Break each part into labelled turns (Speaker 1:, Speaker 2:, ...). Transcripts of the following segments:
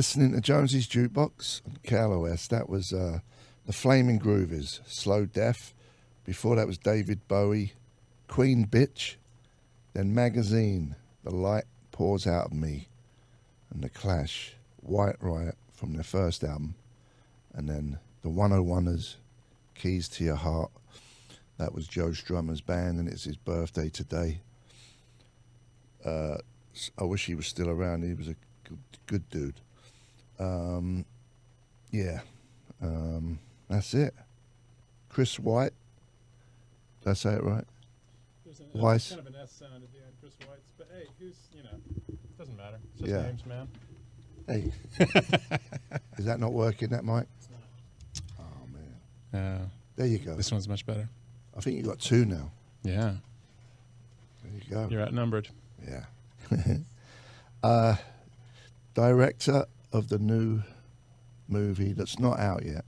Speaker 1: listening to Jonesy's Jukebox on KLOS. That was the Flaming Groovies, Slow Death. Before that was David Bowie, Queen Bitch. Then Magazine, The Light Pours Out of Me. And The Clash, White Riot from their first album. And then the 101ers, Keys to Your Heart. That was Joe Strummer's band, and it's his birthday today. I wish he was still around. He was a good dude. That's it. Chris Weitz. Did I say it right?
Speaker 2: There's kind of an S sound at the end, Chris Weitz. But hey, it doesn't matter. It's just names, man.
Speaker 1: Hey. Is that not working, that mic?
Speaker 2: It's not.
Speaker 1: Oh, man. There you go.
Speaker 2: This one's much better.
Speaker 1: I think you got two now.
Speaker 2: Yeah.
Speaker 1: There you go.
Speaker 2: You're outnumbered.
Speaker 1: Yeah. Director of the new movie that's not out yet.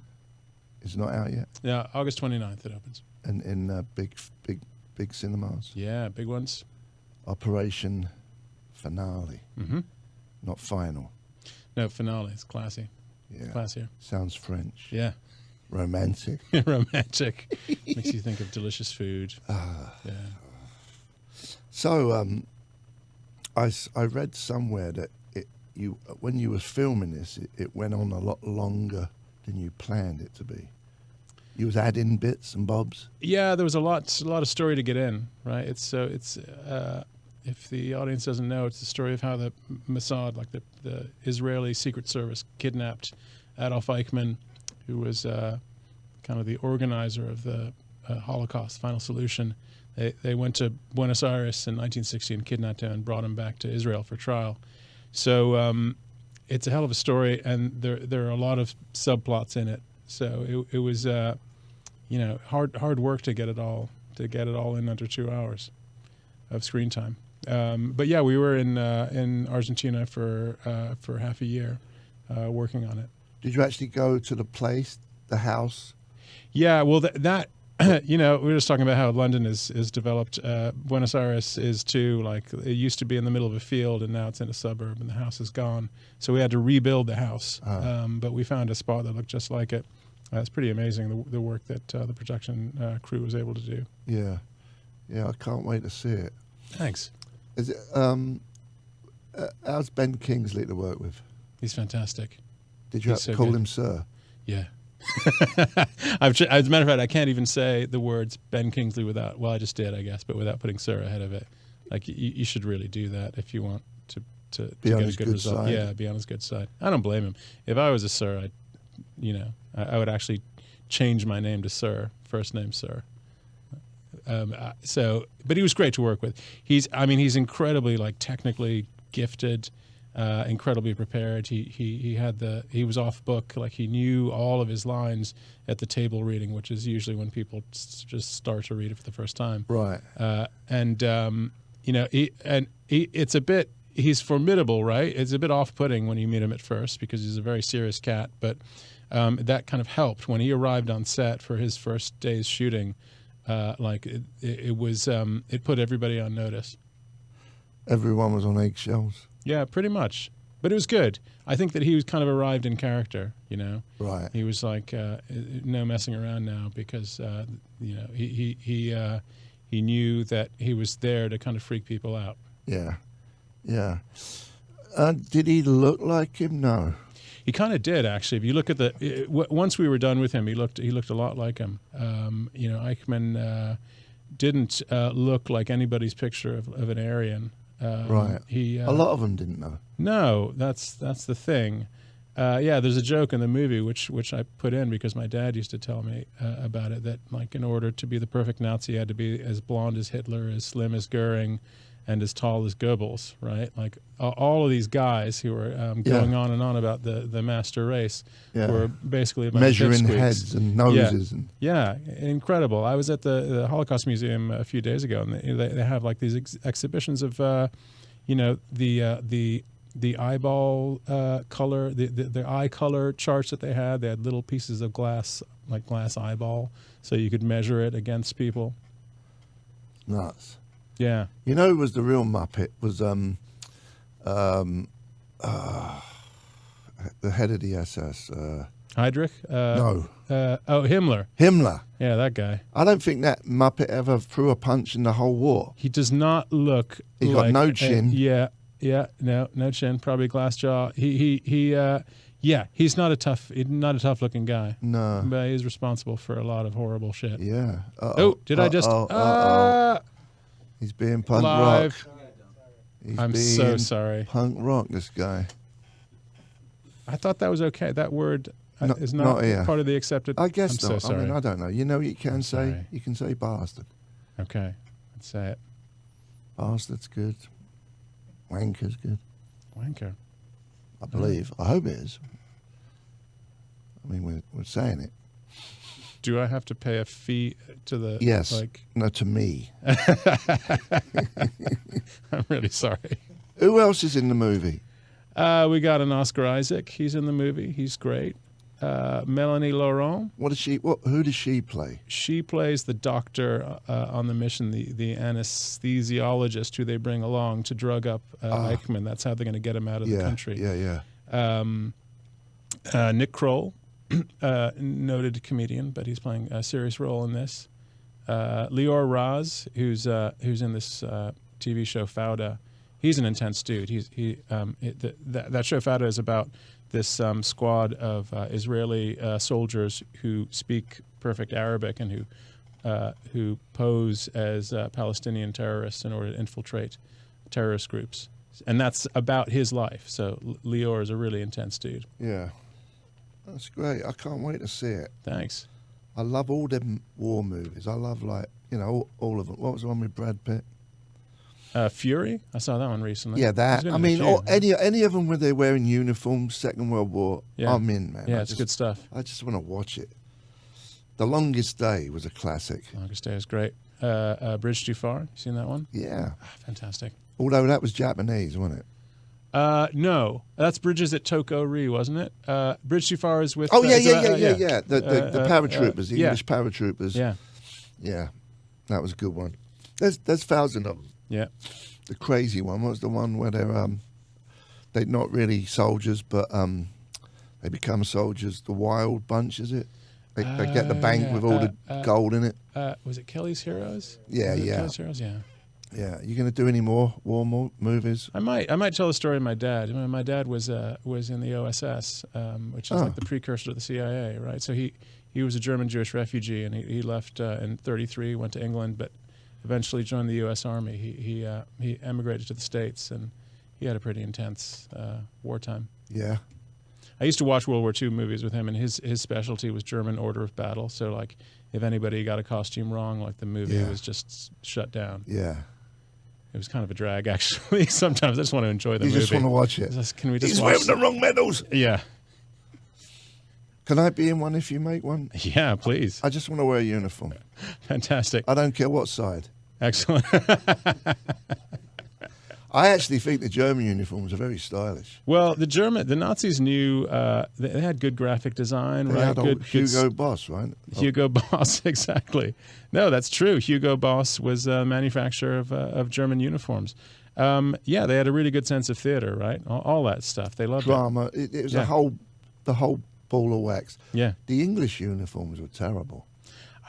Speaker 1: It's not out yet?
Speaker 2: Yeah, August 29th it opens.
Speaker 1: And in big cinemas?
Speaker 2: Yeah, big ones.
Speaker 1: Operation Finale.
Speaker 2: Mm-hmm.
Speaker 1: Not Final.
Speaker 2: No, Finale. It's classy.
Speaker 1: Yeah.
Speaker 2: Classier.
Speaker 1: Sounds French.
Speaker 2: Yeah.
Speaker 1: Romantic.
Speaker 2: Romantic. Makes you think of delicious food. Yeah.
Speaker 1: So, I read somewhere that when you were filming this, it went on a lot longer than you planned it to be. You was adding bits and bobs.
Speaker 2: Yeah, there was a lot of story to get in, right? It's if the audience doesn't know, it's the story of how the Mossad, like the Israeli Secret Service, kidnapped Adolf Eichmann, who was kind of the organizer of the Holocaust, Final Solution. They went to Buenos Aires in 1960 and kidnapped him and brought him back to Israel for trial. So it's a hell of a story, and there are a lot of subplots in it. So it was hard work to get it all in under 2 hours of screen time. But yeah, we were in Argentina for half a year working on it.
Speaker 1: Did you actually go to the place, the house?
Speaker 2: Yeah, well that we were just talking about how London is developed. Buenos Aires is too. Like, it used to be in the middle of a field, and now it's in a suburb, and the house is gone. So we had to rebuild the house. But we found a spot that looked just like it. It's pretty amazing the work that the production crew was able to do.
Speaker 1: Yeah, I can't wait to see it.
Speaker 2: Thanks.
Speaker 1: Is it? How's Ben Kingsley to work with?
Speaker 2: He's fantastic.
Speaker 1: Did you have to call him sir?
Speaker 2: Yeah. As a matter of fact, I can't even say the words Ben Kingsley without. Well, I just did, I guess, but without putting sir ahead of it. Like, you should really do that if you want to get a good result.
Speaker 1: Side.
Speaker 2: Yeah, be on his good side. I don't blame him. If I was a sir, I would actually change my name to Sir, first name Sir. But he was great to work with. He's incredibly, like, technically gifted. Incredibly prepared. He was off book. Like, he knew all of his lines at the table reading, which is usually when people just start to read it for the first time.
Speaker 1: Right.
Speaker 2: It's a bit. He's formidable, right? It's a bit off-putting when you meet him at first because he's a very serious cat. But that kind of helped when he arrived on set for his first day's shooting. It put everybody on notice.
Speaker 1: Everyone was on eggshells.
Speaker 2: Yeah, pretty much. But it was good. I think that he was kind of arrived in character,
Speaker 1: Right.
Speaker 2: He was like, no messing around now, because, he knew that he was there to kind of freak people out.
Speaker 1: Yeah. Yeah. Did he look like him? No.
Speaker 2: He kind of did, actually. If you look at once we were done with him, he looked a lot like him. Eichmann didn't look like anybody's picture of an Aryan.
Speaker 1: Right. A lot of them didn't know.
Speaker 2: No, that's the thing. There's a joke in the movie which I put in because my dad used to tell me about it, that, like, in order to be the perfect Nazi, you had to be as blonde as Hitler, as slim as Goering, and as tall as Goebbels, right? Like, all of these guys who were going on and on about the master race were basically about
Speaker 1: measuring heads and noses.
Speaker 2: Yeah, incredible. I was at the Holocaust Museum a few days ago, and they have, like, these exhibitions of, the eyeball color, the eye color charts that they had. They had little pieces of glass, like glass eyeball, so you could measure it against people.
Speaker 1: Nuts.
Speaker 2: Yeah.
Speaker 1: Who was the real Muppet? Was the head of the SS.
Speaker 2: Heydrich?
Speaker 1: No.
Speaker 2: Himmler.
Speaker 1: Himmler.
Speaker 2: Yeah, that guy.
Speaker 1: I don't think that Muppet ever threw a punch in the whole war.
Speaker 2: He does not look.
Speaker 1: He's got no chin.
Speaker 2: No chin. Probably glass jaw. He's not a tough looking guy.
Speaker 1: No.
Speaker 2: But he's responsible for a lot of horrible shit.
Speaker 1: Yeah. He's being punk
Speaker 2: live.
Speaker 1: rock.
Speaker 2: I'm so sorry.
Speaker 1: Punk rock, this guy.
Speaker 2: I thought that was okay. That word is
Speaker 1: not
Speaker 2: not
Speaker 1: here.
Speaker 2: part of the accepted.
Speaker 1: I guess
Speaker 2: I'm
Speaker 1: not.
Speaker 2: so sorry.
Speaker 1: I mean, I don't know. You know what you can say?
Speaker 2: sorry.
Speaker 1: You can say bastard.
Speaker 2: Okay, let's say it.
Speaker 1: Bastard's good. Wanker's good.
Speaker 2: Wanker.
Speaker 1: I believe. I hope it is. I mean, we're saying it.
Speaker 2: Do I have to pay a fee to the?
Speaker 1: Yes.
Speaker 2: Like,
Speaker 1: No, to me.
Speaker 2: I'm really sorry.
Speaker 1: Who else is in the movie?
Speaker 2: We got an Oscar Isaac. He's in the movie. He's great. Melanie Laurent.
Speaker 1: Who does she play?
Speaker 2: She plays the doctor on the mission, the anesthesiologist who they bring along to drug up Eichmann. That's how they're going to get him out of the country.
Speaker 1: Yeah.
Speaker 2: Nick Kroll, noted comedian, but he's playing a serious role in this. Lior Raz, who's in this TV show Fauda. He's an intense dude. That show Fauda is about this squad of Israeli soldiers who speak perfect Arabic and who pose as Palestinian terrorists in order to infiltrate terrorist groups. And that's about his life. So Lior is a really intense dude.
Speaker 1: Yeah. That's great. I can't wait to see it.
Speaker 2: Thanks.
Speaker 1: I love all them war movies. I love, all of them. What was the one with Brad Pitt?
Speaker 2: Fury? I saw that one recently.
Speaker 1: Yeah, that. I mean, any of them where they're wearing uniforms, Second World War,
Speaker 2: Yeah.
Speaker 1: I'm in, man.
Speaker 2: Yeah, it's good stuff.
Speaker 1: I just want to watch it. The Longest Day was a classic.
Speaker 2: Longest Day is great. Bridge Too Far? You seen that one?
Speaker 1: Yeah.
Speaker 2: Fantastic.
Speaker 1: Although that was Japanese, wasn't it?
Speaker 2: No, that's Bridges at Toko-ri, wasn't it? Bridge Too Far is with...
Speaker 1: Oh, yeah. The paratroopers, the English paratroopers.
Speaker 2: Yeah.
Speaker 1: Yeah. That was a good one. There's thousands of them.
Speaker 2: Yeah.
Speaker 1: The crazy one was the one where they're not really soldiers, but they become soldiers. The Wild Bunch, is it? They get the bank with all the gold in it.
Speaker 2: Was it Kelly's Heroes?
Speaker 1: Yeah, yeah.
Speaker 2: Kelly's Heroes, yeah.
Speaker 1: Yeah. You going to do any more war movies?
Speaker 2: I might tell the story of my dad. I mean, my dad was in the OSS, which is like the precursor to the CIA, right? So he was a German Jewish refugee, and he left in 1933, went to England, but eventually joined the U.S. Army. He emigrated to the States, and he had a pretty intense wartime.
Speaker 1: Yeah.
Speaker 2: I used to watch World War II movies with him, and his specialty was German order of battle. So, like, if anybody got a costume wrong, like, the movie was just shut down.
Speaker 1: Yeah.
Speaker 2: It was kind of a drag, actually. Sometimes I just want to enjoy the movie.
Speaker 1: You just want to watch it.
Speaker 2: Can we just
Speaker 1: He's
Speaker 2: watch
Speaker 1: wearing the wrong medals.
Speaker 2: Yeah.
Speaker 1: Can I be in one if you make one?
Speaker 2: Yeah, please.
Speaker 1: I just want to wear a uniform.
Speaker 2: Fantastic.
Speaker 1: I don't care what side.
Speaker 2: Excellent.
Speaker 1: I actually think the German uniforms are very stylish.
Speaker 2: Well, the Nazis knew they had good graphic design,
Speaker 1: They
Speaker 2: right?
Speaker 1: had old Hugo Boss, right?
Speaker 2: Hugo Boss, exactly. No, that's true. Hugo Boss was a manufacturer of German uniforms. Yeah, they had a really good sense of theater, right? All that stuff. They loved
Speaker 1: drama. It was the whole ball of wax.
Speaker 2: Yeah.
Speaker 1: The English uniforms were terrible.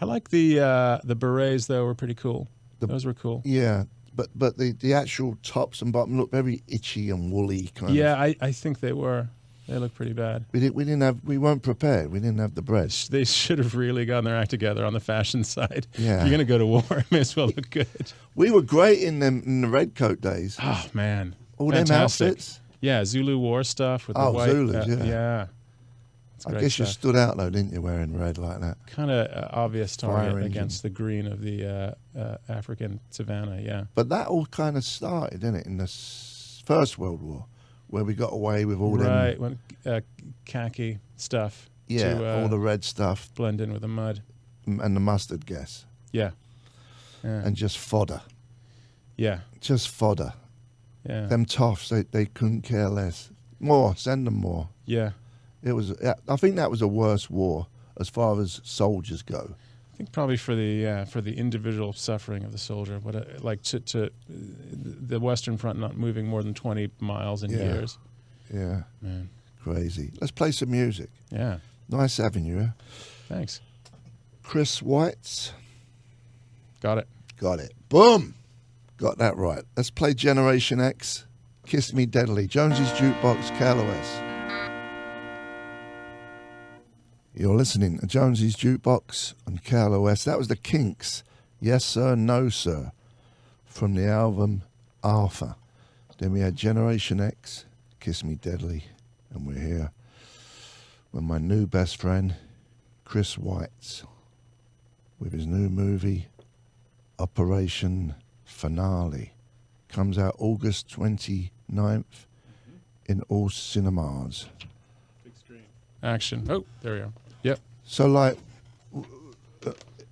Speaker 2: I like the berets, though, were pretty cool. Those were cool.
Speaker 1: Yeah. But the actual tops and bottom look very itchy and woolly kind of.
Speaker 2: Yeah, I think they were. They looked pretty bad.
Speaker 1: We weren't prepared. We didn't have the bread.
Speaker 2: They should have really gotten their act together on the fashion side.
Speaker 1: Yeah.
Speaker 2: If you're going to go to war, it may as well look good.
Speaker 1: We were great in the red coat days.
Speaker 2: Oh, man.
Speaker 1: All
Speaker 2: Fantastic.
Speaker 1: them outfits.
Speaker 2: Yeah, Zulu war stuff with the white.
Speaker 1: Zulus, yeah.
Speaker 2: Yeah.
Speaker 1: I guess you stood out, though, didn't you, wearing red like that?
Speaker 2: Kind of obvious target
Speaker 1: Fire
Speaker 2: against the green of the African savannah, yeah.
Speaker 1: But that all kind of started, didn't it, in the First World War, where we got away with all them...
Speaker 2: Right, when khaki stuff.
Speaker 1: Yeah,
Speaker 2: to,
Speaker 1: all the red stuff.
Speaker 2: Blend in with the mud.
Speaker 1: And the mustard gas.
Speaker 2: Yeah.
Speaker 1: And just fodder.
Speaker 2: Yeah.
Speaker 1: Just fodder.
Speaker 2: Yeah.
Speaker 1: Them toffs, they couldn't care less. More, send them more.
Speaker 2: Yeah.
Speaker 1: It was. I think that was a worse war as far as soldiers go.
Speaker 2: I think probably for the individual suffering of the soldier, like to the Western Front not moving more than 20 miles in years.
Speaker 1: Yeah.
Speaker 2: Man.
Speaker 1: Crazy. Let's play some music.
Speaker 2: Yeah.
Speaker 1: Nice having you.
Speaker 2: Thanks.
Speaker 1: Chris Weitz.
Speaker 2: Got it.
Speaker 1: Got it. Boom. Got that right. Let's play Generation X. Kiss Me Deadly. Jonesy's Jukebox, KLOS. You're listening to Jonesy's Jukebox on KLOS. That was the Kinks. Yes, Sir, No, Sir. From the album Alpha. Then we had Generation X, Kiss Me Deadly. And we're here with my new best friend, Chris Weitz, with his new movie, Operation Finale. Comes out August 29th in all cinemas.
Speaker 2: Big screen. Action. Oh, there we go. Yep.
Speaker 1: So, like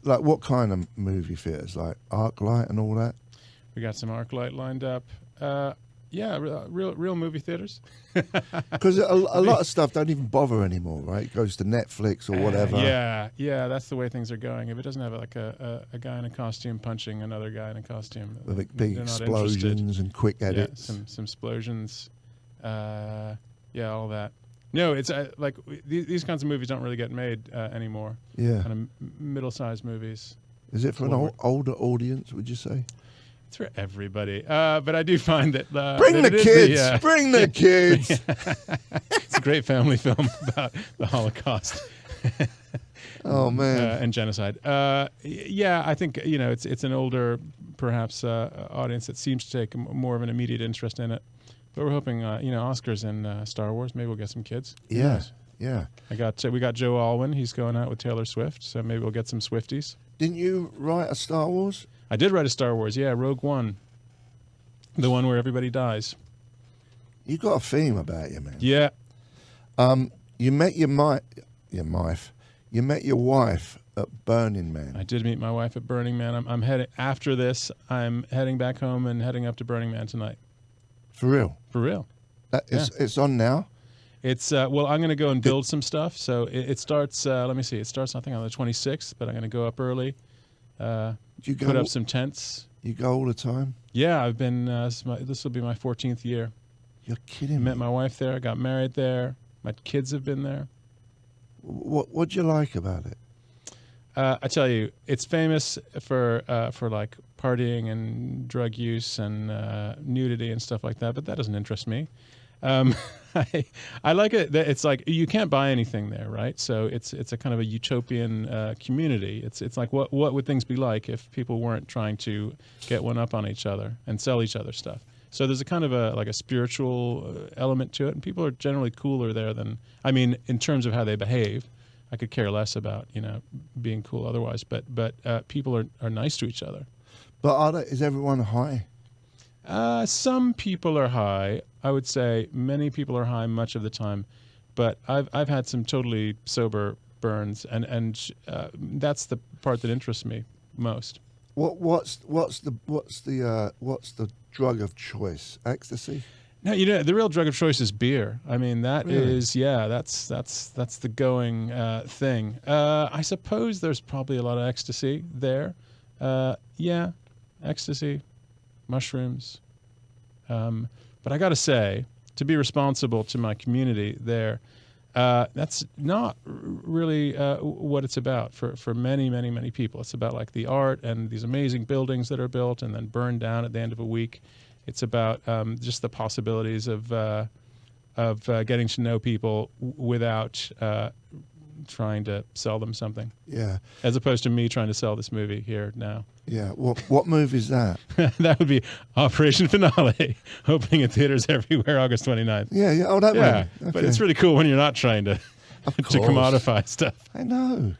Speaker 1: what kind of movie theaters? Like ArcLight and all that?
Speaker 2: We got some ArcLight lined up. Yeah, real movie theaters.
Speaker 1: Because a lot of stuff don't even bother anymore, right? It goes to Netflix or whatever.
Speaker 2: Yeah, that's the way things are going. If it doesn't have like a guy in a costume punching another guy in a costume,
Speaker 1: With big
Speaker 2: they're not
Speaker 1: explosions
Speaker 2: interested.
Speaker 1: and quick edits.
Speaker 2: Yeah, some explosions. All that. No, it's like these kinds of movies don't really get made anymore.
Speaker 1: Yeah.
Speaker 2: Kind of middle-sized movies.
Speaker 1: Is it for an older audience, would you say?
Speaker 2: It's for everybody. But I do find that...
Speaker 1: Bring the kids! Bring the kids!
Speaker 2: It's a great family film about the Holocaust.
Speaker 1: Oh, man.
Speaker 2: And genocide. Yeah, I think, it's an older, perhaps, audience that seems to take more of an immediate interest in it. But we're hoping, Oscars and Star Wars. Maybe we'll get some kids.
Speaker 1: Yeah, yeah.
Speaker 2: We got Joe Alwyn. He's going out with Taylor Swift, so maybe we'll get some Swifties.
Speaker 1: Didn't you write a Star Wars?
Speaker 2: I did write a Star Wars, yeah, Rogue One. The one where everybody dies.
Speaker 1: You got a theme about you, man.
Speaker 2: Yeah.
Speaker 1: You met your wife at Burning Man.
Speaker 2: I did meet my wife at Burning Man. I'm heading after this. I'm heading back home and heading up to Burning Man tonight.
Speaker 1: For real?
Speaker 2: For real.
Speaker 1: It's on now?
Speaker 2: It's well, I'm going to go and build some stuff. So it starts. Let me see. It starts, I think, on the 26th. But I'm going to go up early.
Speaker 1: Do you
Speaker 2: put up some tents.
Speaker 1: You go all the time?
Speaker 2: Yeah, I've been. This will be my 14th year.
Speaker 1: You're kidding me.
Speaker 2: Met my wife there. I got married there. My kids have been there.
Speaker 1: What'd you like about it?
Speaker 2: I tell you, it's famous for like partying and drug use and nudity and stuff like that. But that doesn't interest me. I like it. It's like you can't buy anything there, right? So it's a kind of a utopian community. It's like what would things be like if people weren't trying to get one up on each other and sell each other stuff? So there's a kind of a spiritual element to it, and people are generally cooler there than in terms of how they behave. I could care less about being cool otherwise, but people are nice to each other.
Speaker 1: But is everyone high?
Speaker 2: Some people are high. I would say many people are high much of the time, but I've had some totally sober burns, and that's the part that interests me most.
Speaker 1: What's the drug of choice? Ecstasy?
Speaker 2: No, the real drug of choice is beer. That really? That's the going thing. I suppose there's probably a lot of ecstasy there. Ecstasy, mushrooms. But I got to say, to be responsible to my community there, that's not really what it's about for many, many, many people. It's about like the art and these amazing buildings that are built and then burned down at the end of a week. It's about just the possibilities of getting to know people without trying to sell them something.
Speaker 1: Yeah.
Speaker 2: As opposed to me trying to sell this movie here now.
Speaker 1: Yeah. What movie is that?
Speaker 2: That would be Operation Finale, opening in theaters everywhere August 29th.
Speaker 1: Yeah. Oh, that movie. Okay.
Speaker 2: But it's really cool when you're not trying to commodify stuff.
Speaker 1: I know.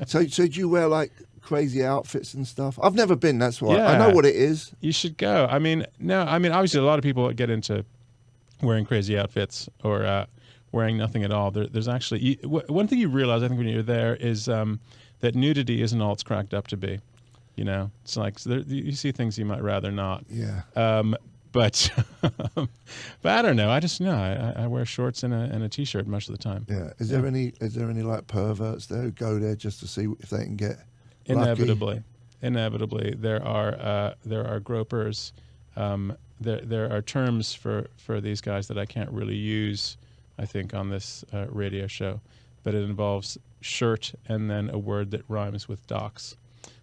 Speaker 1: So do you wear like crazy outfits and stuff? I've never been, that's why. Yeah. I know what it is.
Speaker 2: You should go. Obviously a lot of people get into wearing crazy outfits or wearing nothing at all. There's actually one thing you realize, I think, when you're there is that nudity isn't all it's cracked up to be. It's like you see things you might rather not.
Speaker 1: Yeah.
Speaker 2: But I don't know. I just know I wear shorts and a t-shirt most of the time.
Speaker 1: Yeah. Is there any like perverts there who go there just to see if they can get
Speaker 2: lucky? Inevitably, there are gropers. There are terms for these guys that I can't really use I think, on this radio show, but it involves shirt and then a word that rhymes with docs.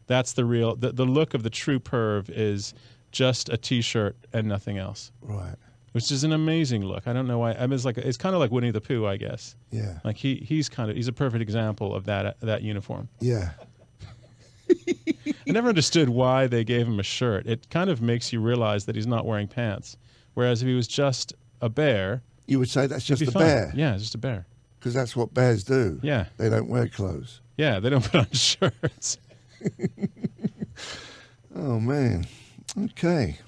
Speaker 2: That's the real, the look of the true perv is just a T-shirt and nothing else.
Speaker 1: Right.
Speaker 2: Which is an amazing look. I don't know why. I mean, it's kind of like Winnie the Pooh, I guess.
Speaker 1: Yeah.
Speaker 2: Like he's a perfect example of that uniform.
Speaker 1: Yeah.
Speaker 2: I never understood why they gave him a shirt. It kind of makes you realize that he's not wearing pants. Whereas if he was just a bear,
Speaker 1: You would say that's just
Speaker 2: it'd
Speaker 1: a
Speaker 2: be fine.
Speaker 1: bear.
Speaker 2: Yeah, it's just a bear.
Speaker 1: Because that's what bears do.
Speaker 2: Yeah.
Speaker 1: They don't wear clothes.
Speaker 2: Yeah, they don't put on shirts.
Speaker 1: Oh, man. Okay.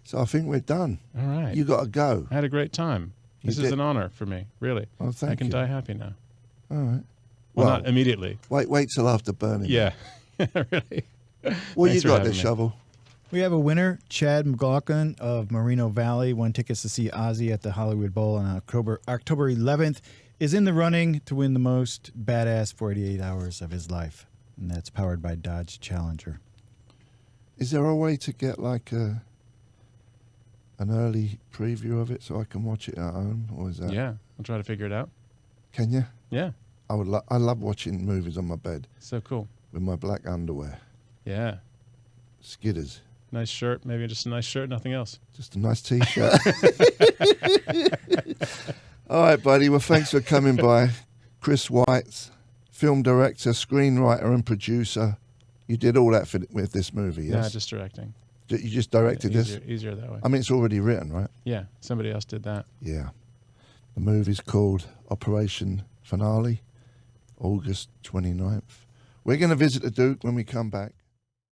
Speaker 1: So I think we're done.
Speaker 2: All right.
Speaker 1: You got to go.
Speaker 2: I had a great time. This is an honor for me, really.
Speaker 1: Oh, thank
Speaker 2: I can
Speaker 1: you.
Speaker 2: die happy now.
Speaker 1: All right.
Speaker 2: Well, not immediately.
Speaker 1: Wait till after burning.
Speaker 2: Yeah. Really.
Speaker 1: What
Speaker 2: Thanks
Speaker 1: you
Speaker 2: for
Speaker 1: got
Speaker 2: having
Speaker 1: there,
Speaker 2: me.
Speaker 1: Shovel?
Speaker 3: We have a winner, Chad McLaughlin of Moreno Valley, won tickets to see Ozzy at the Hollywood Bowl on October 11th, is in the running to win the most badass 48 hours of his life. And that's powered by Dodge Challenger.
Speaker 1: Is there a way to get like an early preview of it so I can watch it at home? Or is that...
Speaker 2: Yeah. I'll try to figure it out.
Speaker 1: Can you?
Speaker 2: Yeah.
Speaker 1: I love watching movies on my bed
Speaker 2: So cool.
Speaker 1: with my black underwear.
Speaker 2: Yeah.
Speaker 1: Skidders.
Speaker 2: Nice shirt. Maybe just a nice shirt, nothing else.
Speaker 1: Just a nice T-shirt. All right, buddy. Well, thanks for coming by. Chris Weitz, film director, screenwriter, and producer. You did all that with this movie, yes?
Speaker 2: Yeah, just directing.
Speaker 1: You just directed this?
Speaker 2: Easier that way.
Speaker 1: I mean, it's already written, right?
Speaker 2: Yeah. Somebody else did that.
Speaker 1: Yeah. The movie's called Operation Finale, August 29th. We're going to visit the Duke when we come back.